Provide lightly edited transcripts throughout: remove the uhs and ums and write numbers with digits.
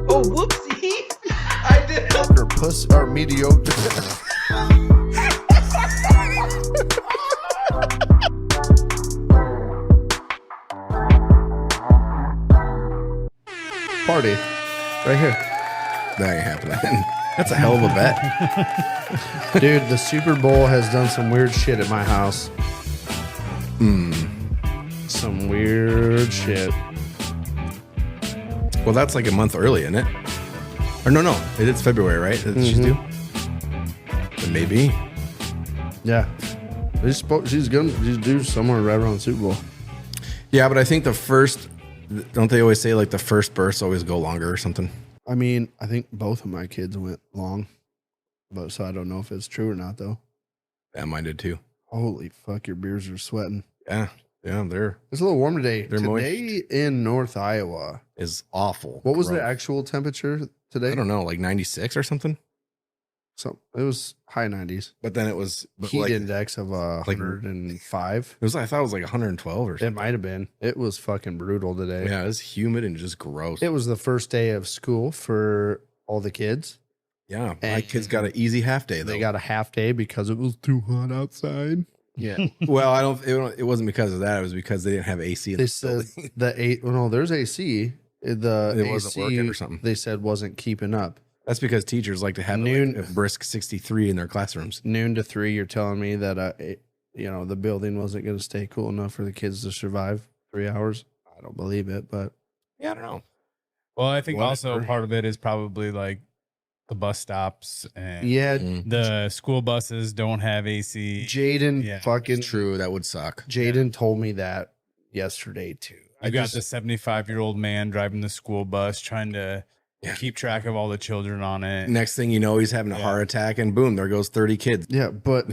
Oh, whoopsie. I did. Or puss or mediocre. Party. Right here. That ain't happening. That's a hell of a bet. Dude, the Super Bowl has done some weird shit at my house. Some weird shit. Well, that's like a month early, isn't it? Or no, it's February, right? That she's due. Then maybe. Yeah. She's due somewhere right around the Super Bowl. Yeah, but I think the first, don't they always say like the first births always go longer or something? I mean, I think both of my kids went long, but so I don't know if it's true or not, though. Yeah, mine did too. Holy fuck, your beers are sweating. Yeah, they're It's a little warm today. They're today in North Iowa is awful. What was the Gross. actual temperature today? I don't know, like 96 or something. So it was high 90s. But then it was Heat like, index of 105. it was. I thought it was like 112 or It something. might have been. It was fucking brutal today. Yeah, it was humid and just gross. It was the first day of school for all the kids. Yeah, my And kids got an easy half day though. They got a half day because it was too hot outside. yeah. Well, it wasn't because of that. It was because they didn't have AC. In They the said building. no, there's AC. The It AC, wasn't working or something. They said wasn't keeping up. That's because teachers like to have Noon- a brisk 63 in their classrooms. Noon to 3, you're telling me that the building wasn't going to stay cool enough for the kids to survive 3 hours. I don't believe it, but Yeah, I don't know. Well, I think also Whatever. part of it is probably like the bus stops and yeah, the school buses don't have AC. Jaden Yeah. fucking True, that would suck. Jaden told me that yesterday too. You got the 75-year-old man driving the school bus trying to keep track of all the children on it. Next thing you know, he's having a heart attack, and boom, there goes 30 kids. Yeah, but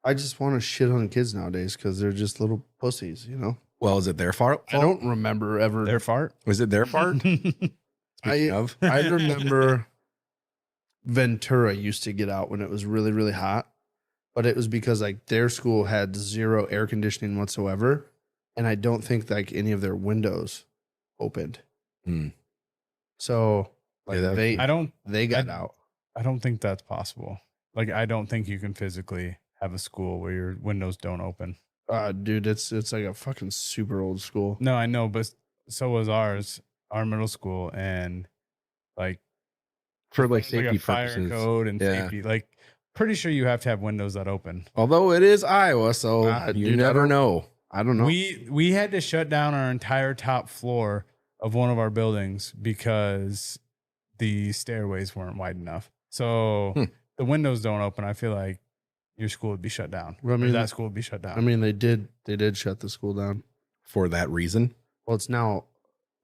I just want to shit on kids nowadays because they're just little pussies, you know? Well, is it their fault? I don't remember ever. Their fart? Was it their fault? Speaking of, I remember Ventura used to get out when it was really, really hot, but it was because like their school had zero air conditioning whatsoever. And I don't think like any of their windows opened. So like Yeah, they got out. I don't think that's possible. Like, I don't think you can physically have a school where your windows don't open. Dude, it's like a fucking super old school. No, I know, but so was our middle school, and like for like like safety a fire purposes. code and Yeah. safety. Like, pretty sure you have to have windows that open. Although it is Iowa, so you dude, never know. I don't know. We had to shut down our entire top floor of one of our buildings because the stairways weren't wide enough. So the windows don't open. I feel like your school would be shut down. Well, I mean, or that school would be shut down. I mean, they did shut the school down. For that reason. Well, it's now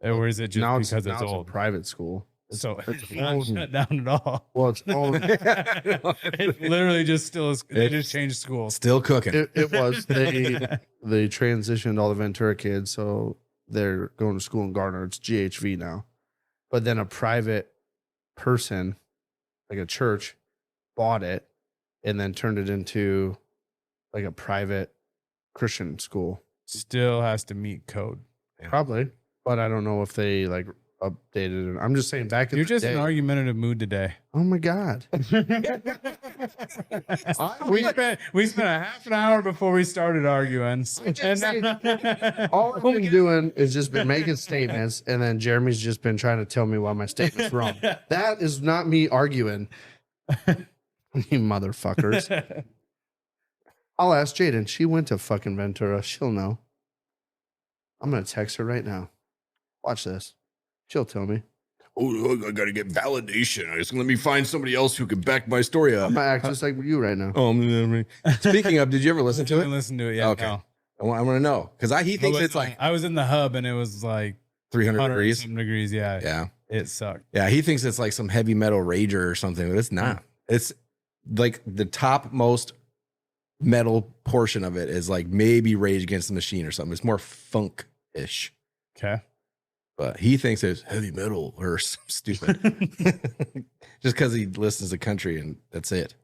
or is it just now because now it's old? a private school. So it's it's not old. shut down at all. Well, it's old. It literally just still is. They just changed schools. Still cooking. It was they transitioned all the Ventura kids, so they're going to school in Gardner. It's GHV now, but then a private person, like a church, bought it and then turned it into like a private Christian school. Still has to meet code. Probably, but I don't know if they like updated it. I'm just saying back in You're the just day. in an argumentative mood today. Oh my god! we spent a half an hour before we started arguing. All I've been doing is just been making statements, and then Jeremy's just been trying to tell me why my statement's wrong. That is not me arguing. You motherfuckers. I'll ask Jaden. She went to fucking Ventura. She'll know. I'm going to text her right now. Watch this. She'll tell me. Oh, I got to get validation. Just let me find somebody else who can back my story up. I'm going to act just like you right now. Speaking of, did you ever listen to it? Listen to it, yeah. Okay. No. I want to know because he thinks it's like I was in the hub and it was like 300 degrees. Some degrees, yeah. Yeah. It sucked. Yeah, he thinks it's like some heavy metal rager or something, but it's not. It's like the topmost metal portion of it is like maybe Rage Against the Machine or something. It's more funk-ish. Okay. But he thinks it's heavy metal or something stupid. Just because he listens to country and that's it.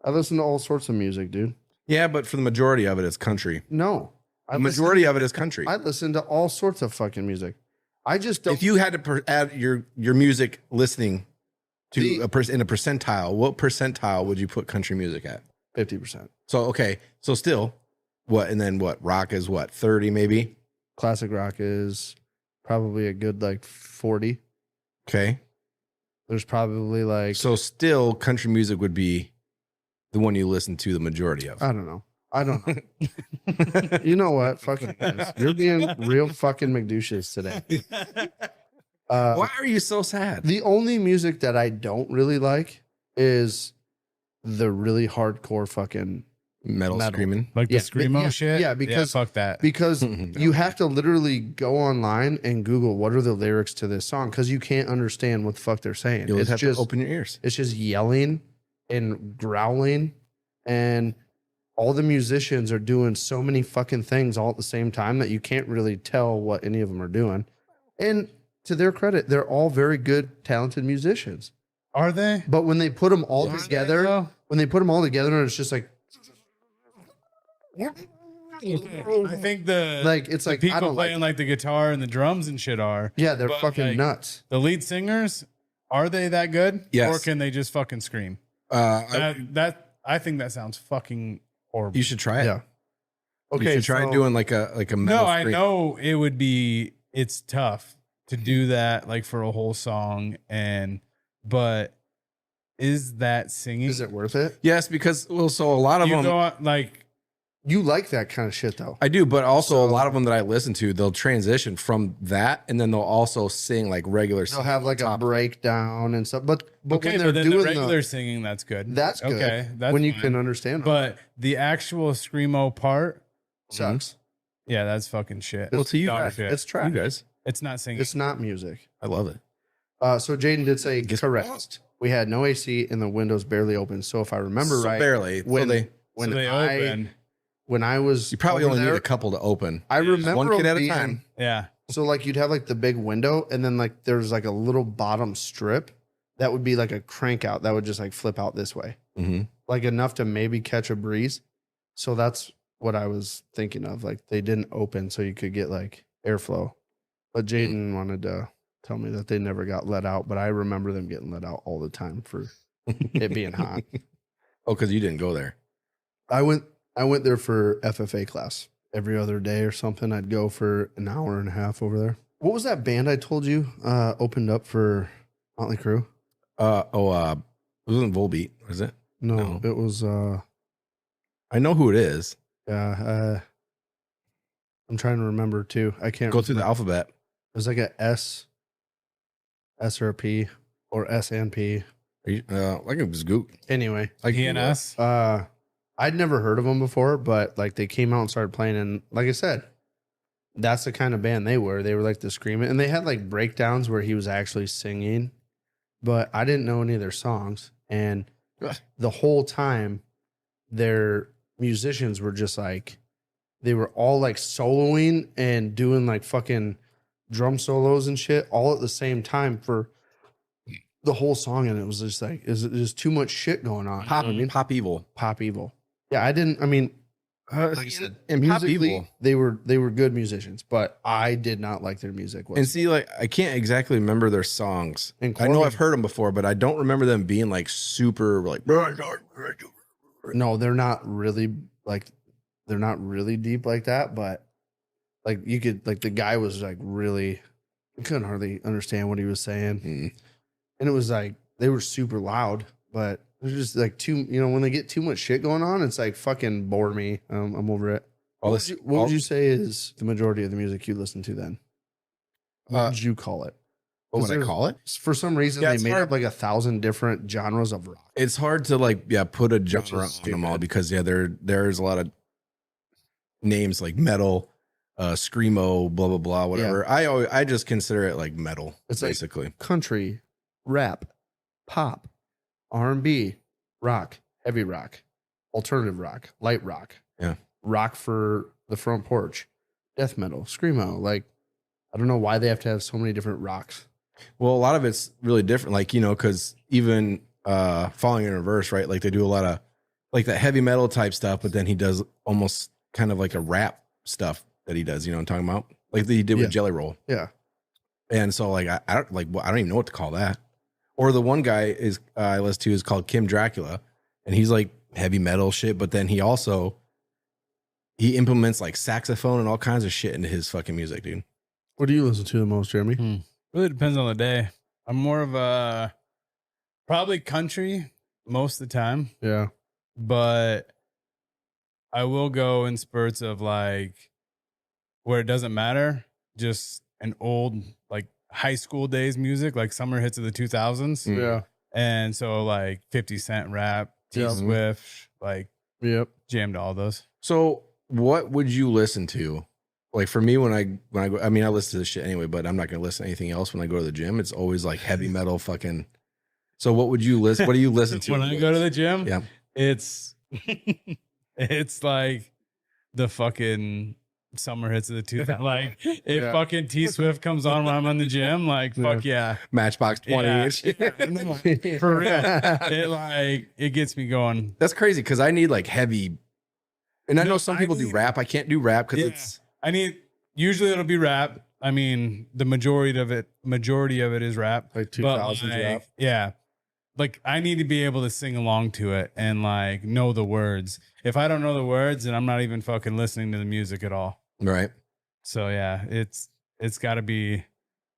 I listen to all sorts of music, dude. Yeah, but for the majority of it, it's country. No, The majority of it is country. I listen to all sorts of fucking music. I just don't. If you had to add your music listening to in a percentile, what percentile would you put country music at? 50%. So, okay. So still what? And then what? Rock is what? 30 maybe? Classic rock is probably a good like 40. Okay. There's probably like. So still country music would be the one you listen to the majority of. I don't know. You know what? Fuck you guys. You're being real fucking McDouches today. Why are you so sad? The only music that I don't really like is the really hardcore fucking Metal screaming. Like the screamo shit? Yeah, because fuck that. Because you have to literally go online and Google what are the lyrics to this song because you can't understand what the fuck they're saying. You'll have to open your ears. It's just yelling and growling, and all the musicians are doing so many fucking things all at the same time that you can't really tell what any of them are doing. And to their credit, they're all very good, talented musicians. Are they? But when they put them all together, and it's just like, I think it's like people I don't playing like the guitar and the drums and shit are. Yeah, they're but, fucking like, nuts. The lead singers, are they that good? Yes. Or can they just fucking scream? I think that sounds fucking horrible. You should try it. Yeah. Okay. You should try doing like a metal No, I scream. know it would be. It's tough to do that like for a whole song, but is that singing? Is it worth it? Yes, because so a lot of You them go on, like You like that kind of shit though. I do, but also a lot of them that I listen to, they'll transition from that, and then they'll also sing like regular. They'll have like a breakdown and stuff, but okay, when they're but then doing the regular singing, that's good. that's good. Okay, that's when you fine. can understand. But the actual screamo part sucks. Yeah, that's fucking shit. Well, to you Dog guys, shit. It's trash. you guys, It's not singing. It's not music. I love it. So Jaden did say Guess- correct. We had no AC and the windows barely open. So if I remember So right, barely. when So when so they I open. when I was you probably over only there, need a couple to open. I remember One kid them at a being- time. Yeah. So like you'd have like the big window, and then like there's like a little bottom strip that would be like a crank out that would just like flip out this way, Mm-hmm. like enough to maybe catch a breeze. So that's what I was thinking of. Like they didn't open so you could get like airflow. But Jaden wanted to tell me that they never got let out, but I remember them getting let out all the time for it being hot. Oh, because you didn't go there. I went there for FFA class every other day or something. I'd go for an hour and a half over there. What was that band I told you opened up for Motley Crue? It wasn't Volbeat, was it? No, it was I know who it is. I'm trying to remember too. I can't Go through the alphabet. It was like a S or a P or S and P. Are you, like it was Gook. Anyway, Like PNS. I'd never heard of them before, but like they came out and started playing, and like I said, that's the kind of band they were. They were like the screaming, and they had like breakdowns where he was actually singing, but I didn't know any of their songs. And the whole time, their musicians were just like, they were all like soloing and doing like fucking drum solos and shit all at the same time for the whole song. And it was just like, there's too much shit going on. Pop, You know what I mean? Pop Evil. Pop Evil. Yeah, I mean, like I said, And Pop musically, Evil. they were good musicians, but I did not like their music. And see, like, I can't exactly remember their songs. And I know Corbin- I've heard them before, but I don't remember them being like super like. No, they're not really like, they're not really deep like that, but like you could, like the guy was like really, I couldn't hardly understand what he was saying. Mm. And it was like, they were super loud, but it was just like too, when they get too much shit going on, it's like fucking bore me. I'm over it. All What this, would you say is the majority of the music you listen to then? What would you call it? what would I there- call it? For some reason, Yeah, they it's made hard. up like 1,000 different genres of rock. It's hard to like, put a genre is on them all stupid. because there's a lot of names like metal, screamo, blah blah blah, whatever. I just consider it like metal. It's like- basically. Country, rap, pop, R&B, rock, heavy rock, alternative rock, light rock. Yeah. Rock for the front porch, death metal, screamo. Like, I don't know why they have to have so many different rocks. Well, a lot of it's really different, like, because even Falling in Reverse, right? Like they do a lot of like that heavy metal type stuff, but then he does almost kind of like a rap stuff that he does. You know what I'm talking about? Like that he did with Jelly Roll. Yeah. And so like I don't like I don't even know what to call that. Or the one guy is I listen to is called Kim Dracula, and he's like heavy metal shit, but then he implements like saxophone and all kinds of shit into his fucking music, dude. What do you listen to the most, Jeremy? Really depends on the day. I'm more of a probably country most of the time, Yeah. but I will go in spurts of like where it doesn't matter, just an old like high school days music, like summer hits of the 2000s. Yeah. And so like 50 Cent rap, T Yep. Swift, like Yep. jammed all those. So what would you listen to? Like for me, when I go, I mean, I listen to this shit anyway, but I'm not going to listen to anything else when I go to the gym. It's always like heavy metal fucking. So what would you listen? What do you listen to? When I go to the gym, Yeah. it's like the fucking summer hits of the 2000s. Like if Yeah. fucking T Swift comes on when I'm in the gym, like fuck yeah. Matchbox 20. Yeah. and shit. For real. It gets me going. That's crazy because I need like heavy. And I know some people do need- rap. I can't do rap because Yeah. it's. Usually it'll be rap. I mean, the majority of it is rap. Like But 2000s like, rap. yeah. Like I need to be able to sing along to it and like know the words. If I don't know the words, then I'm not even fucking listening to the music at all. Right. So yeah, it's got to be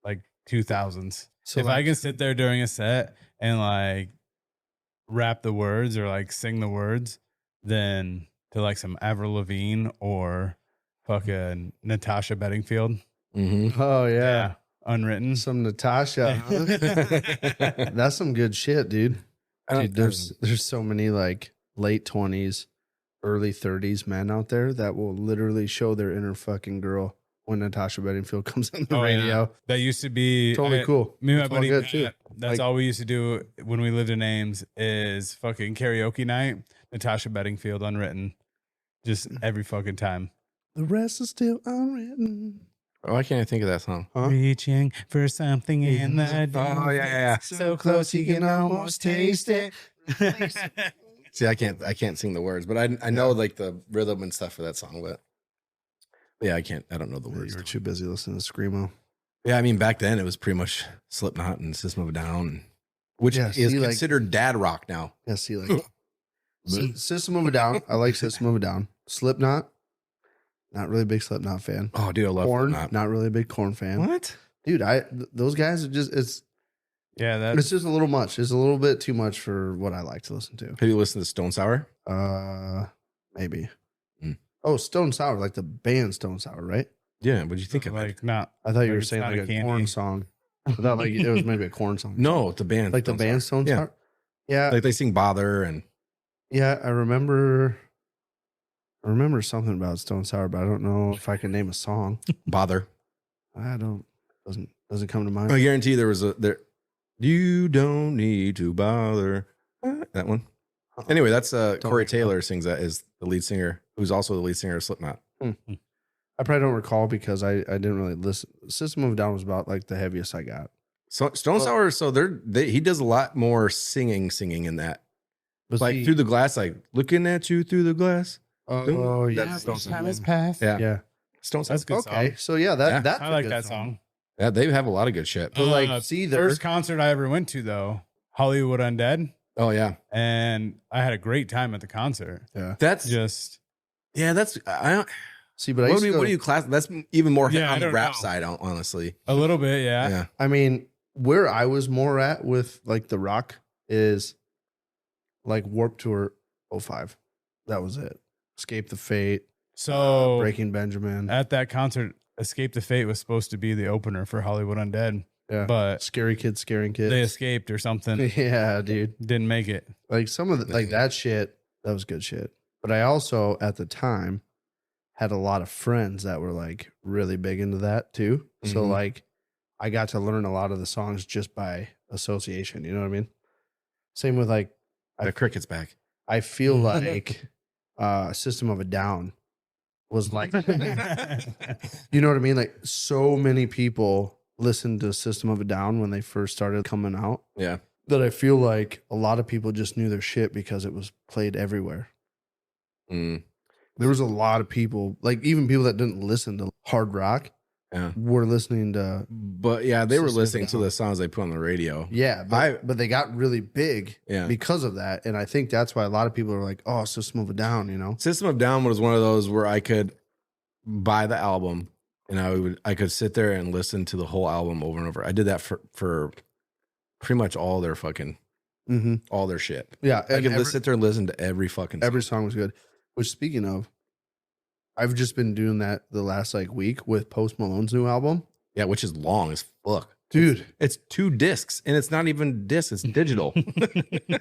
like 2000s. So if I can sit there during a set and like rap the words or like sing the words, then to like some Avril Lavigne or fucking Natasha Bedingfield. Mm-hmm. Oh yeah. Unwritten. Some Natasha. Huh? That's some good shit, dude. Dude, there's so many like late 20s, early 30s men out there that will literally show their inner fucking girl when Natasha Bedingfield comes on the radio. That used to be Totally cool. Me and my It's all buddy good, Pat, too. that's Like- all we used to do when we lived in Ames is fucking karaoke night. Natasha Bedingfield Unwritten. Just every fucking time. The rest is still unwritten. Oh, I can't think of that song. Huh? Reaching for something in the Oh, yeah. So close you can almost taste it. See, I can't sing the words, but I know like the rhythm and stuff for that song. But yeah, I don't know the You words. were too busy listening to Screamo. Yeah, I mean, back then it was pretty much Slipknot and System of a Down, which Yeah, is see, like- considered dad rock now. Yeah, see, like System of a Down. I like System of a Down. Slipknot. Not really a big Slipknot fan. Oh, dude, I love Korn. Slipknot. Not really a big Korn fan. What? Dude, those guys are just it's Yeah, it's just a little much. It's a little bit too much for what I like to listen to. Have you listened to Stone Sour? Maybe. Mm. Oh, Stone Sour, like the band Stone Sour, right? Yeah. What'd you think of it? like not. I thought you Like were it's saying not like a a candy. Korn song. I thought like it was maybe a Korn song. No, the band. like the Stone band Sour. Stone Yeah. Sour. Yeah, Like they sing Bother and yeah. I remember something about Stone Sour, but I don't know if I can name a song. Bother. I don't. Doesn't come to mind. I guarantee there was there. You don't need to bother. That one. Anyway, that's Corey Taylor sings that is the lead singer, who's also the lead singer of Slipknot. I probably don't recall because I didn't really listen. System of a Down was about like the heaviest I got. So Stone Sour, so he does a lot more singing in that. But Like see- through the glass, like looking at you through the glass. Oh yeah, That's Stone Sour. Time has passed. Yeah. yeah. Stone Sour. That's a good Okay, song. so yeah, Yeah. that's I a like good that song. Yeah, they have a lot of good shit. But like, see, First concert I ever went to though, Hollywood Undead, Oh yeah, and I had a great time at the concert. yeah. that's Just that's I don't. See, but I What used do, to you, go, what do you class? That's even more Yeah, I on the don't rap know. side, honestly. a little bit, yeah. Yeah. I mean, where I was more at with like the rock is like Warped Tour 05. That was it. Escape the Fate, So Breaking Benjamin. at that concert, Escape the Fate was supposed to be the opener for Hollywood Undead, Yeah. but Scary Kids, Scaring Kids. they escaped or something. Yeah, dude. Didn't make it. Like some of the, like that shit, that was good shit. But I also at the time had a lot of friends that were like really big into that too. So Mhm. like I got to learn a lot of the songs just by association. You know what I mean? Same with like The cricket's back. I feel like System of a Down was like you know what I mean? Like so many people listened to System of a Down when they first started coming out Yeah. that I feel like a lot of people just knew their shit because it was played everywhere. Mm. There was a lot of people, like even people that didn't listen to hard rock, were listening to. But yeah, they were System of a listening to Down. the songs they put on the radio. Yeah, but they got really big because of that, and I think that's why a lot of people are like, "Oh, System of a Down," you know. System of a Down was one of those where I could buy the album and I could sit there and listen to the whole album over and over. I did that for pretty much all their fucking all their shit. Yeah, I could sit there and listen to every fucking song. every song was good. Which, speaking of, I've just been doing that the last like week with Post Malone's new album. Yeah, which is long as fuck. Dude, It's 2 discs and it's not even discs, it's digital.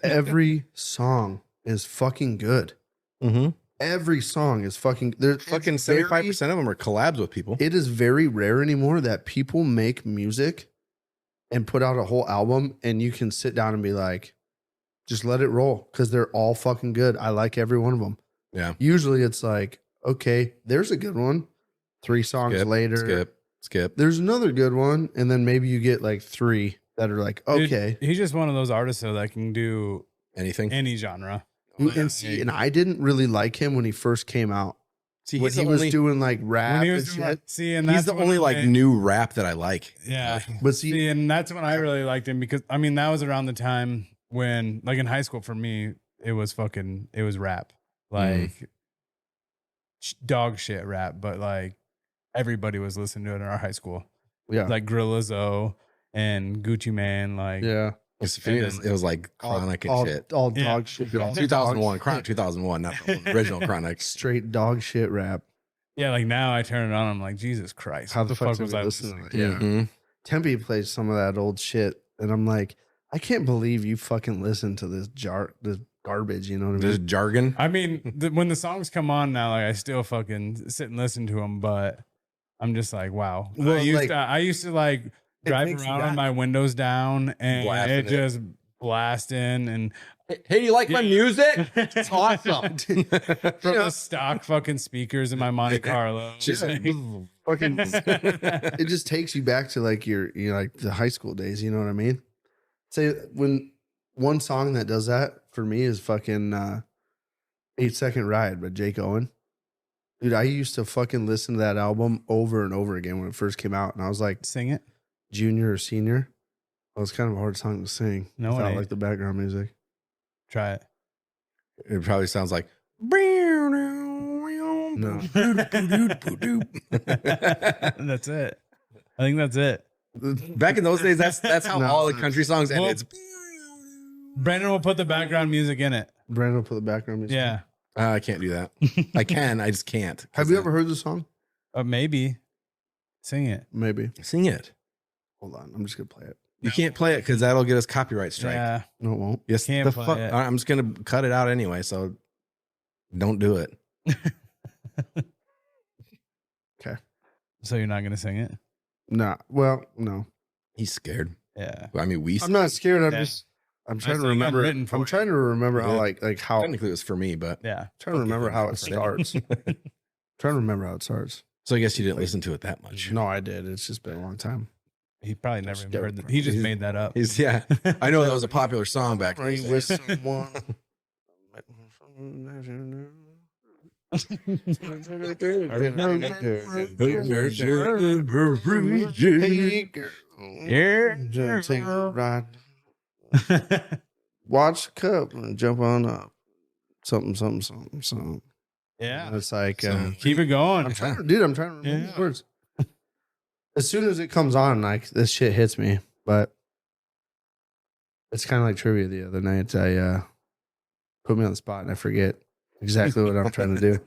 every song is fucking good. Every song is fucking. There's Fucking 75% of them are collabs with people. It is very rare anymore that people make music and put out a whole album and you can sit down and be like, just let it roll because they're all fucking good. I like every one of them. Yeah. Usually it's like, okay, there's a good one. 3 songs later. Skip. There's another good one. And then maybe you get like 3 that are like, okay. Dude, he's just one of those artists though that can do Anything. any genre. And I didn't really like him when he first came out. See, When he was doing like rap When he and was doing, shit. and he's that's the when only I- like new rap that I like. Yeah. But see, And that's when I really liked him because I mean that was around the time when like in high school for me it was rap. Like dog shit rap, but like everybody was listening to it in our high school. yeah. Like Gorilla and Gucci Man, like Yeah. It was like Chronic and shit. All Yeah. dog shit. 2001, Chronic 2001, not the original Chronic. Straight dog shit rap. yeah, like now I turn it on, I'm like, Jesus Christ. How what the fuck was did we I listen listening to that? to? Yeah. Mhm. Tempe plays some of that old shit. And I'm like, I can't believe you fucking listen to this garbage. You know what I mean? There's jargon. I mean, when the songs come on now, like I still fucking sit and listen to them, but I'm just like, wow. Well, I used to like drive makes around that- with my windows down and Blasting it it. just blasting and Hey, you like my music? It's awesome. from the stock fucking speakers in my Monte Carlo. Just- Fucking, it just takes you back to like your like the high school days. You know what I mean? Say when one song that does that for me is fucking 8 Second Ride by Jake Owen. Dude, I used to fucking listen to that album over and over again when it first came out, and I was like Sing it. junior or senior. Well, it's kind of a hard song to sing No, it without ain't. like the background music. Try it. It probably sounds like. No. That's it. I think that's it. Back in those days, that's how No. all the country songs ended. Well, It's Brandon will put the background music in it. Brandon put the background music. Yeah. I can't do that. I can, I just can't. Have you ever heard the song? Maybe. Sing it. Maybe. Sing it? Hold on. I'm just gonna play it. You can't play it because that'll get us copyright strike. Yeah. No, it won't. Yes, Can't the play fuck. it. I'm just gonna cut it out anyway. So don't do it. So you're not gonna sing it? Nah. Well, no. He's scared. Yeah. I mean, I'm not scared. I'm Yeah. just. I'm trying to think I'm remember. written for I'm it. trying to remember how Yeah. like how. Technically, it was for me, but Yeah. Trying to remember how it for it. starts. Trying to remember how it starts. so I guess you didn't listen to it that much. No, I did. It's just been a long time. He probably never even Just heard that. He just he's- made that up. He's yeah. I know that was a popular song back then. Right with someone. Hey, girl. Just take a ride. Watch the cup and jump on up. Something. Yeah. It's like, Keep it going. I'm trying to remember Yeah. the words. As soon as it comes on, like this shit hits me. But it's kind of like trivia the other night. I put me on the spot and I forget exactly what I'm trying to do.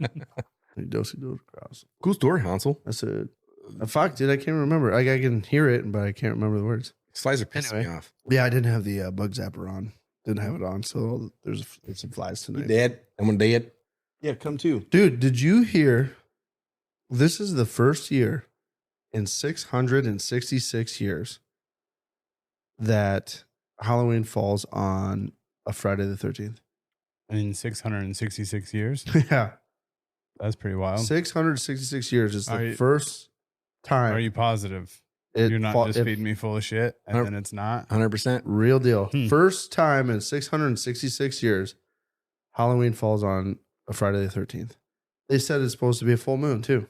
Cool story, Hansel. That's it. Fuck, dude, I can't remember. Like I can hear it, but I can't remember the words. Slides are pissing Anyway. me off. Yeah, I didn't have the bug zapper on. Didn't have it on, so there's some flies You tonight. dead? And when dead, yeah, come too. Dude, did you hear? This is the first year in 666 years that Halloween falls on a Friday the 13th. In 666 years. Yeah, That's pretty wild. 666 years is Are the you- first time. Are you positive? it You're not fall- just it- feeding me full of shit and then it's not? 100%. Real deal. Hmm. First time in 666 years, Halloween falls on a Friday the 13th. They said it's supposed to be a full moon too.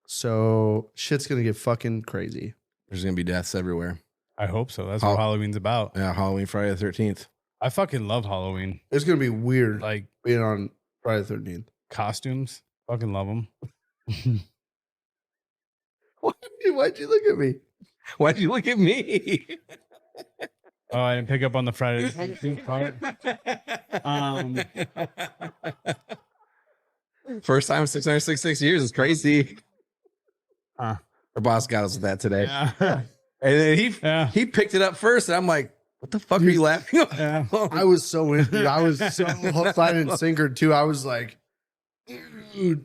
So shit's gonna get fucking crazy. There's gonna be deaths everywhere. I hope so. That's what Halloween's about. Yeah, Halloween, Friday the 13th. I fucking love Halloween. It's gonna be weird, Like being on Friday the 13th. costumes. Fucking love them. Why'd you look at me? Why'd you look at me? Oh, I didn't pick up on the Friday the 13th part. First time in 666 years is crazy. Our boss got us with that today. Yeah. And then he picked it up first, and I'm like, what the fuck are you laughing at? Yeah. I was so into it. I was so hooked, line, and sinker too. I was like, dude,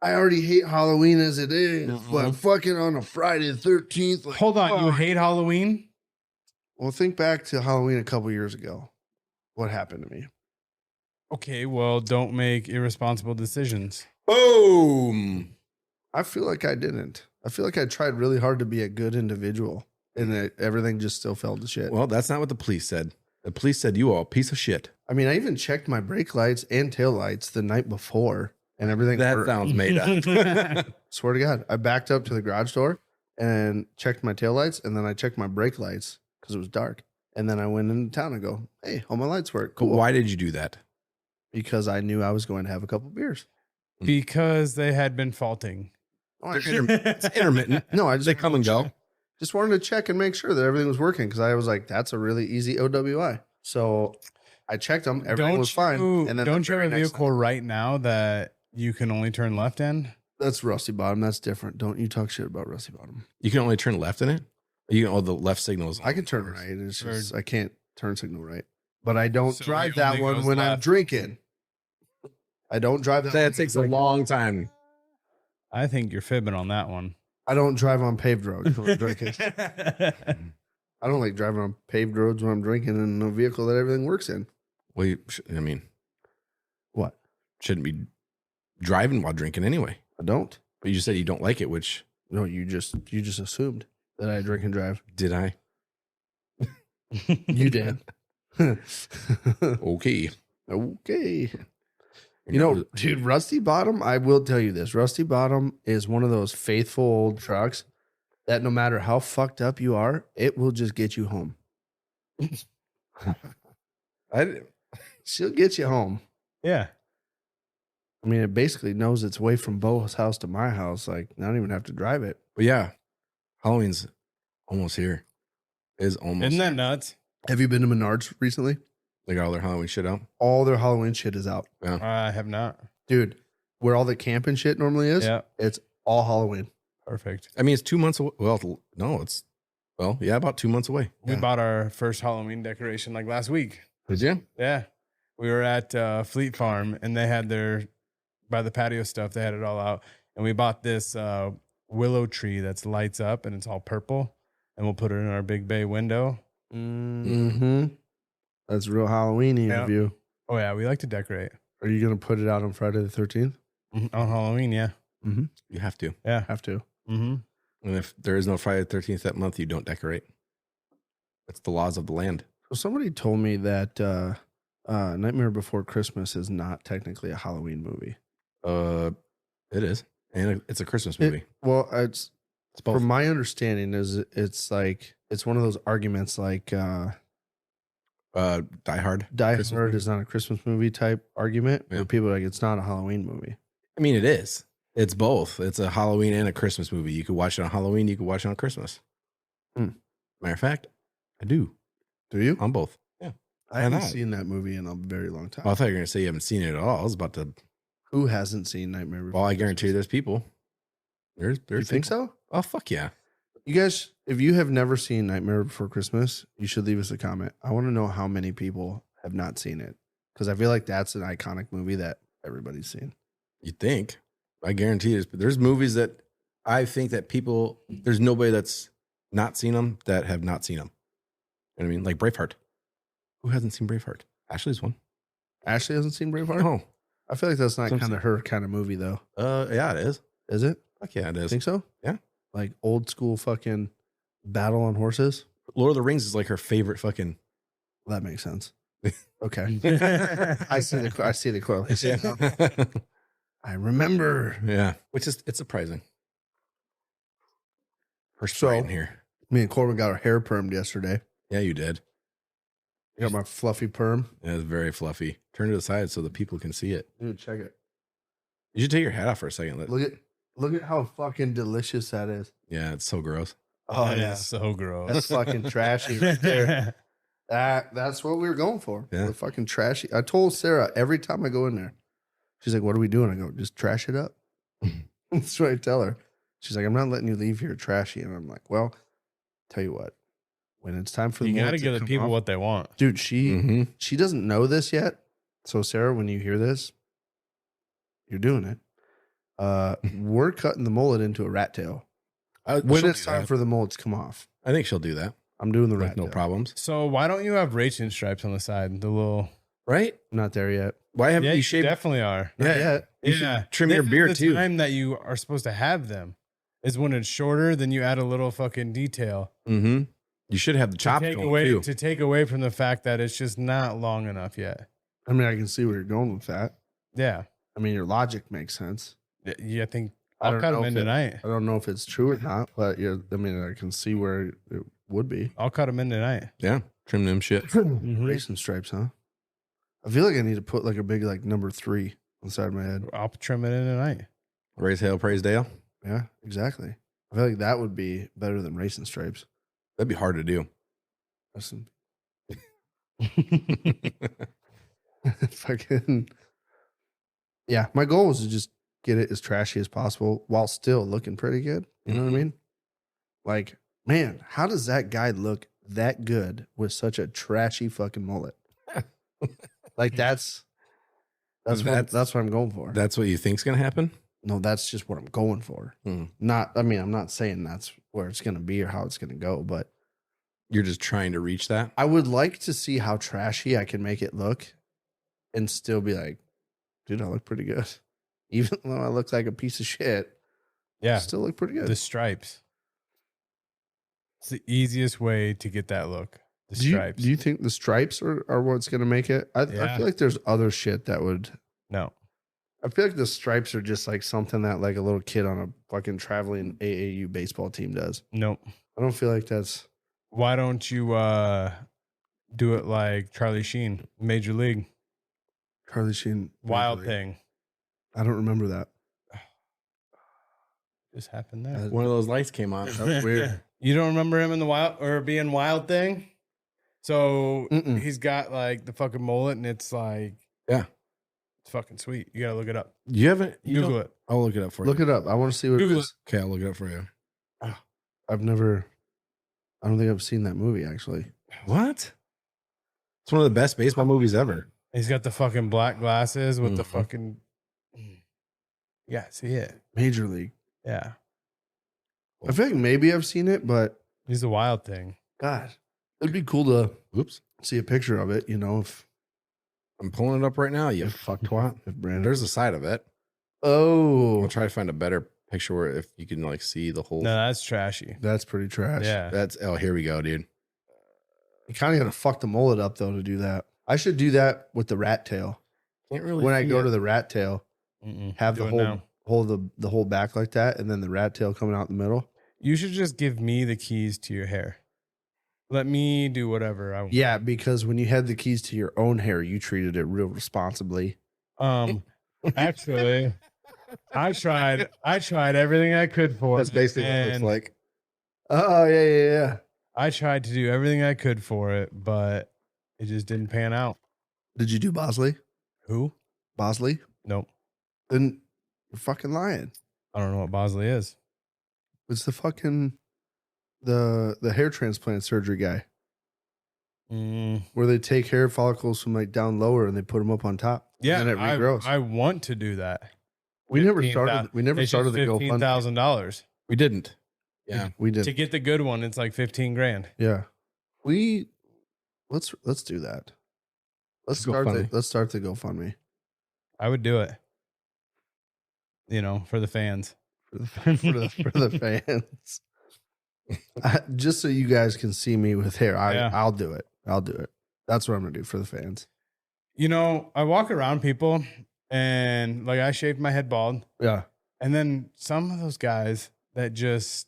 I already hate Halloween as it is, but fucking on a Friday the 13th. Like, Hold on, you fuck. hate Halloween? Well, think back to Halloween a couple years ago. What happened to me? Okay, well, don't make irresponsible decisions. Boom. I feel like I didn't. I feel like I tried really hard to be a good individual, and everything just still fell to shit. Well, that's not what the police said. The police said you all a piece of shit. I mean, I even checked my brake lights and tail lights the night before, and everything. That sounds made up. Swear to God, I backed up to the garage door and checked my tail lights, and then I checked my brake lights because it was dark. And then I went into town and go, "Hey, all my lights work. Cool." Why did you do that? Because I knew I was going to have a couple beers. Because they had been faulting. Oh, It's intermittent. No, I just They come and go. Just wanted to check and make sure that everything was working because I was like, "That's a really easy OWI." So I checked them. Everything was fine. And then don't the you very have a next vehicle right now that you can only turn left in? That's Rusty Bottom. That's different. Don't you talk shit about Rusty Bottom. You can only turn left in it? You can, the left signals. I can turn right. It's just I can't turn signal right. But I don't So drive it that only one goes when I'm left. drinking. I don't drive that. That takes a long time. I think you're fibbing on that one. I don't drive on paved roads when I'm drinking. I don't like driving on paved roads when I'm drinking in a vehicle that everything works in. Well, What? shouldn't be driving while drinking anyway. I don't. But you just said you don't like it, which No, you just assumed that I drink and drive. did I? You did. Okay. Okay. You know, dude, Rusty Bottom, I will tell you this. Rusty Bottom is one of those faithful old trucks that no matter how fucked up you are, it will just get you home. She'll get you home. Yeah. I mean, it basically knows its way from Bo's house to my house. Like, I don't even have to drive it. But yeah, Halloween's almost here. Is almost. Isn't that nuts? Have you been to Menards recently? They got all their Halloween shit out. All their Halloween shit is out. Yeah. I have not. Dude, where all the camping shit normally is, Yeah. it's all Halloween. Perfect. I mean, it's 2 months away. Well, no, about 2 months away. We Yeah. bought our first Halloween decoration like last week. Did you? Yeah. We were at Fleet Farm and they had by the patio stuff, they had it all out. And we bought this willow tree that's lights up and it's all purple. And we'll put it in our big bay window. Mm-hmm. That's real Halloween-y Yeah. of you. Oh, yeah. We like to decorate. Are you going to put it out on Friday the 13th? On Halloween, yeah. Mm-hmm. You have to. Yeah. Have to. Mm-hmm. And if there is no Friday the 13th that month, you don't decorate. That's the laws of the land. So somebody told me that Nightmare Before Christmas is not technically a Halloween movie. It is. And it's a Christmas movie. It's both. from my understanding is it's like it's one of those arguments like Die Hard. Die Christmas Hard movie? is not a Christmas movie type argument. Yeah. Where people are like it's not a Halloween movie. I mean, it is. It's both. It's a Halloween and a Christmas movie. You could watch it on Halloween. You could watch it on Christmas. Matter of fact, I do. Do you? On both. Yeah. I haven't not? seen that movie in a very long time. Well, I thought you were going to say you haven't seen it at all. I was about to. Who hasn't seen Nightmare Before Well, I guarantee you Christmas? there's people. There's You think people. so? Oh, fuck yeah. You guys, if you have never seen Nightmare Before Christmas, you should leave us a comment. I want to know how many people have not seen it because I feel like that's an iconic movie that everybody's seen. You think? I guarantee there's movies that I think that people, there's nobody that's not seen them that have not seen them. You know what I mean? Like Braveheart. Who hasn't seen Braveheart? Ashley's one. Ashley hasn't seen Braveheart? Oh. I feel like that's not Some- kind of her kind of movie, though. Yeah, it is. Is it? Fuck yeah, it is. Think so? Yeah. Like old school fucking battle on horses? Lord of the Rings is like her favorite fucking. Well, that makes sense. Okay. I see the correlation. I remember. Yeah, which is it's surprising. First in here. Me and Corbin got our hair permed yesterday. Yeah, you did. I got my fluffy perm. Yeah, it's very fluffy. Turn to the side so the people can see it. Dude, check it. You should take your hat off for a second. Look at how fucking delicious that is. Yeah, it's so gross. Oh That yeah, is so gross. that's fucking trashy right there. That's what we were going for. Yeah. The fucking trashy. I told Sarah every time I go in there, she's like, "What are we doing?" I go, "Just trash it up." That's what I tell her. She's like, "I'm not letting you leave here trashy," and I'm like, "Well, tell you what, when it's time for the You got mullet to to give the come people off- what they want. dude, she Mhm. she doesn't know this yet. So Sarah, when you hear this, you're doing it. We're cutting the mullet into a rat tail. When She'll it's do time that. for the mullet to come off, I think she'll do that. I'm doing the Like, rat no tail. problems. So why don't you have racing stripes on the side? The little Right? I'm not there yet. Why haven't yeah, you you shaved? definitely are. Not yet. You should trim your This is beard the too. time that you are supposed to have them is when it's shorter. Then you add a little fucking detail Mm-hmm. You should have the to chops take going away too. to take away from the fact that it's just not long enough yet. I mean, I can see where you're going with that. Yeah, I mean, your logic makes sense. yeah. I think I I'll don't cut know them in if it- tonight. I don't know if it's true or not, but I mean, I can see where it would be. I'll cut them in tonight. Yeah, trim them shit. Mhm. Racing stripes, huh? I feel like I need to put like a big like number 3 on the side of my head. I'll trim it in tonight. Raise hail, praise Dale. Yeah, exactly. I feel like that would be better than racing stripes. That'd be hard to do. Listen. Fucking yeah. My goal is to just get it as trashy as possible while still looking pretty good. You know what I mean? Like, man, how does that guy look that good with such a trashy fucking mullet? Like that's what I'm going for. That's what you think's gonna happen? No, that's just what I'm going for. Hmm. I'm not saying that's where it's gonna be or how it's gonna go, but You're just trying to reach that? I would like to see how trashy I can make it look and still be like, dude, I look pretty good. Even though I look like a piece of shit, I Yeah, still look pretty good. the stripes. It's the easiest way to get that look. The do stripes. you think the stripes are what's going to make it? I Yeah. feel like there's other shit that would. No. I feel like the stripes are just like something that like a little kid on a fucking traveling AAU baseball team does. Nope. I don't feel like that's. Why don't you do it like Charlie Sheen, Major League? Charlie Sheen. Wild Major League. Thing. I don't remember that. Just happened there. One of those lights came on. That's weird. You don't remember him in the wild or being Wild Thing? So Mm-mm. he's got like the fucking mullet and it's like, Yeah. it's fucking sweet. You gotta look it up. You haven't Google it. I'll look it up for Look you. it up. I want to see what Google it is. Okay, I'll look it up for you. I don't think I've seen that movie actually. What? It's one of the best baseball movies ever. He's got the fucking black glasses with the Mhm. fucking. Yeah, see it. Major League. Yeah, I feel like maybe I've seen it, but he's the Wild Thing. God, it'd be cool to Oops. see a picture of it. You know, if I'm pulling it up right now, you fuck twat. Brandon. There's a side of it. Oh, I'll try to find a better picture where if you can like see the whole No, that's trashy. that's pretty trash. Yeah, that's here we go, dude. You kind of got to fuck the mullet up though to do that. I should do that with the rat tail. Can't really When I see go it. to the rat tail, Mm-mm. have Do the it whole now. hold the whole back like that, and then the rat tail coming out in the middle. You should just give me the keys to your hair. Let me do whatever I want. Yeah, because when you had the keys to your own hair, you treated it real responsibly. Actually, I tried everything I could for That's it, basically what it looks and like. Oh yeah. I tried to do everything I could for it, but it just didn't pan out. Did you do Bosley? Who? Bosley? Nope. Then you're fucking lying. I don't know what Bosley is. It's the fucking the hair transplant surgery guy where they take hair follicles from like down lower and they put them up on top. Yeah, and then it regrows. I want to do that. we never 15,000 started. We never It's started just the GoFundMe. $15,000 We didn't. Yeah. We did. to get the good one. It's like 15 grand. Yeah. Let's do that. Let's start the GoFundMe I would do it. For the fans. for the fans. Just so you guys can see me with hair. Yeah. I'll do it. That's what I'm gonna do for the fans. I walk around people And like I shaved my head bald. Yeah. And then some of those guys that just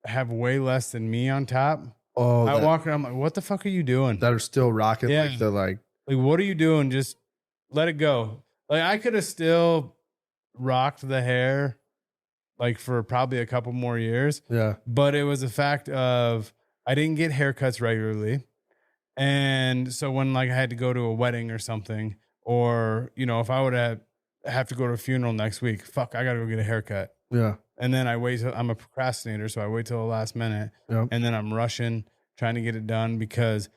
have way less than me on top. Oh, I walk around, I'm like, what the fuck are you doing? that are still rocking. Yeah. Like they're like, What are you doing? Just let it go. Like I could have still rocked the hair like for probably a couple more years. yeah. But it was a fact of I didn't get haircuts regularly. And so when like I had to go to a wedding or something, or, you know, if I would have to go to a funeral next week, fuck, I got to go get a haircut. Yeah. And then I wait till I'm a procrastinator. So I wait till the last minute Yep. and then I'm rushing, trying to get it done because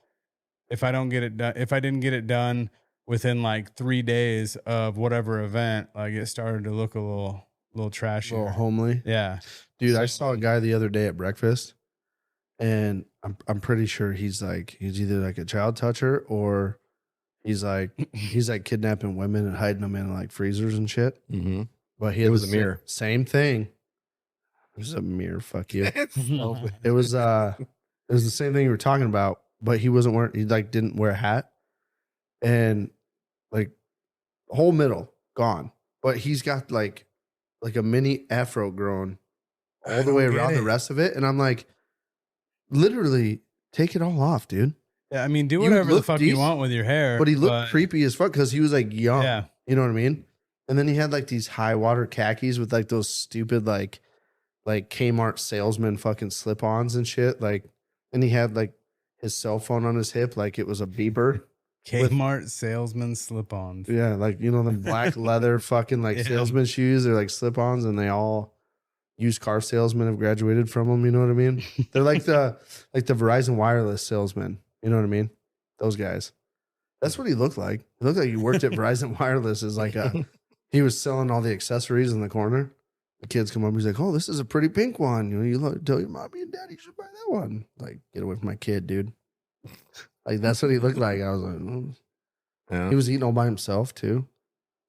if I don't get it done, if I didn't get it done within like 3 days of whatever event, like it started to look a little trashy. A little homely. Yeah. Dude, I saw a guy the other day at breakfast, and I'm pretty sure he's either like a child toucher or he's like kidnapping women and hiding them in like freezers and shit. Mm-hmm. But he It had was the a mirror. Same thing. It was a mirror. Fuck you. It was the same thing you were talking about, but he wasn't wearing. He like didn't wear a hat, and like whole middle gone. But he's got like a mini afro growing all the way around the rest of it, and I'm like, literally take it all off, dude. Yeah, I mean, do You whatever the look fuck you decent, want with your hair. But he looked creepy as fuck because he was like young. Yeah. You know what I mean? And then he had like these high water khakis with like those stupid like Kmart salesman fucking slip-ons and shit. Like, and he had like his cell phone on his hip like it was a beeper. Kmart salesman slip-ons. Yeah, like you know the black leather fucking like Yeah. salesman shoes. They're like slip-ons, and they all used car salesmen have graduated from them. You know what I mean? They're like the Verizon wireless salesman. You know what I mean? Those guys. That's what he looked like. He looked like he worked at Verizon Wireless as like he was selling all the accessories in the corner. The kids come up, he's like, "Oh, this is a pretty pink one. You know, tell your mommy and daddy you should buy that one." Like, get away from my kid, dude. Like that's what he looked like. I was like, Yeah. He was eating all by himself too.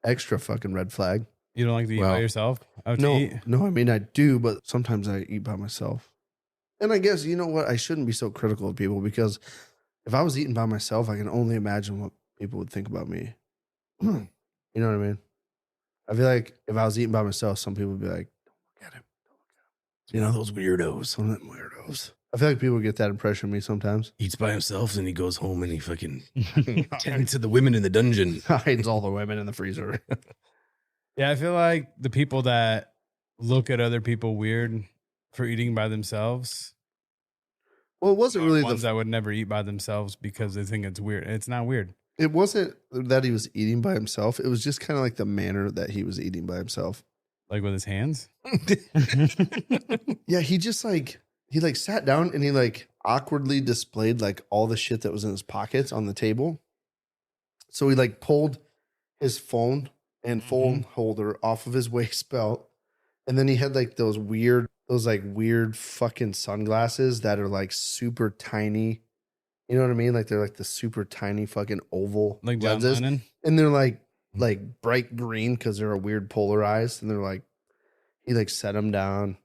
Extra fucking red flag. You don't like to eat Well, by yourself? Out to eat? No, I mean I do, but sometimes I eat by myself. And I guess you know what? I shouldn't be so critical of people because if I was eating by myself, I can only imagine what people would think about me. You know what I mean? I feel like if I was eating by myself, some people would be like, "Don't look at him. Don't look at him." You know, those weirdos. Some of them weirdos. I feel like people get that impression of me sometimes. Eats by himself, and he goes home and he fucking tends to the women in the dungeon. Hides all the women in the freezer. Yeah, I feel like the people that look at other people weird for eating by themselves Well, it wasn't are really ones that would never eat by themselves because they think it's weird. It's not weird. It wasn't that he was eating by himself. It was just kind of like the manner that he was eating by himself. Like with his hands. Yeah, he just like he like sat down and he like awkwardly displayed like all the shit that was in his pockets on the table. So he like pulled his phone and phone holder off of his waist belt, and then he had like those weird fucking sunglasses that are like super tiny. You know what I mean? Like they're like the super tiny fucking oval Like John lenses, Lennon. and they're like bright green because they're a weird polarized, and they're like he like set them down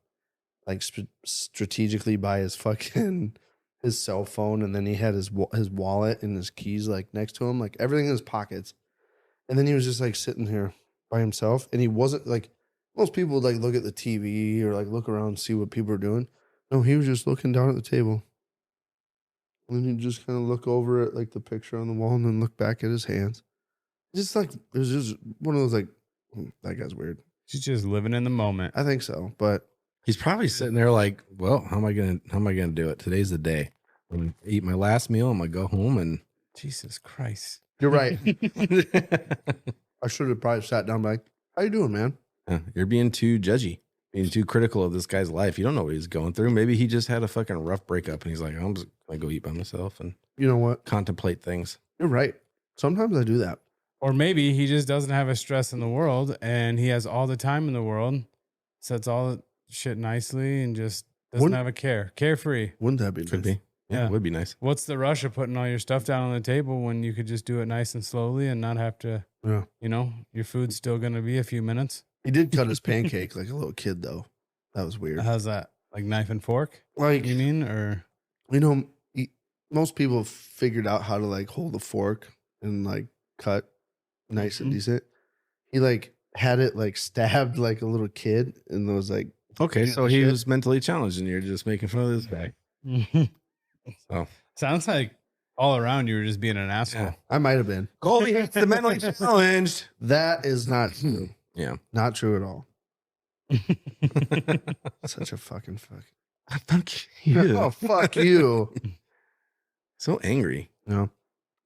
like strategically by his fucking his cell phone, and then he had his wallet and his keys like next to him, like everything in his pockets, and then he was just like sitting here by himself, and he wasn't like most people would like look at the TV or like look around and see what people are doing. No, he was just looking down at the table. And then he'd just kind of look over at like the picture on the wall and then look back at his hands. Just like it was just one of those like that guy's weird. She's just living in the moment. I think so, but He's probably sitting there like, well, how am I gonna do it? Today's the day. I'm gonna eat my last meal. I'm gonna go home and Jesus Christ. you're right. I should have probably sat down and be like, "How you doing, man?" You're being too judgy, being too critical of this guy's life. You don't know what he's going through. Maybe he just had a fucking rough breakup and he's like, I'm just gonna go eat by myself and You know what? contemplate things. You're right. Sometimes I do that. Or maybe he just doesn't have a stress in the world and he has all the time in the world, sets all the shit nicely and just doesn't Wouldn't- have a care. Carefree. Wouldn't that be Could nice? be. Yeah, Yeah. it would be nice. What's the rush of putting all your stuff down on the table when you could just do it nice and slowly and not have to, Yeah. you know, your food's still going to be a few minutes? He did cut his pancake like a little kid, though. That was weird. How's that? Like knife and fork, Like, you mean? Or you know, most people have figured out how to like hold a fork and like cut nice and Mhm. decent. he like had it like stabbed like a little kid and was like, Okay, Yeah, so he shit. was mentally challenged, and you're just making fun of this guy. So Sounds like all around you were just being an asshole. Yeah. I might have been. Colby hates the mentally challenged. That is not true. Yeah. Not true at all. Such a fucking fuck. Fuck you. Oh, fuck you. So angry. No,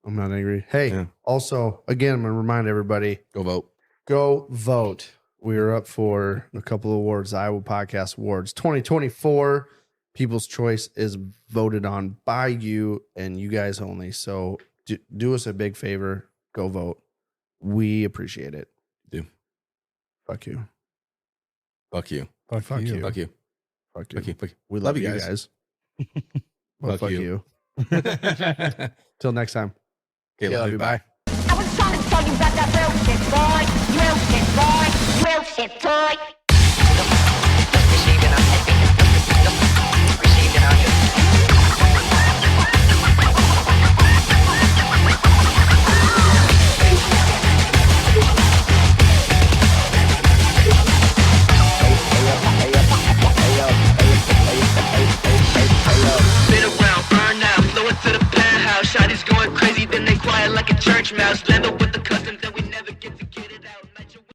I'm not angry. Hey, Yeah. also, again, I'm going to remind everybody, Go vote. go vote. We are up for a couple of awards, Iowa Podcast Awards 2024. People's Choice is voted on by you and you guys only. So do us a big favor. Go vote. We appreciate it. Do. Fuck you. Fuck you. Fuck, Fuck you. you. Fuck you. Fuck you. Fuck you. Fuck you. We love you guys. Well, Fuck fuck you. you. Till next time. KLYB, bye. I was trying to tell you about that real shit, boy. Real shit, boy. Real shit, boy. Been around, burn out, blow it to the penthouse. Shotty's going crazy, then they quiet like a church mouse. Lando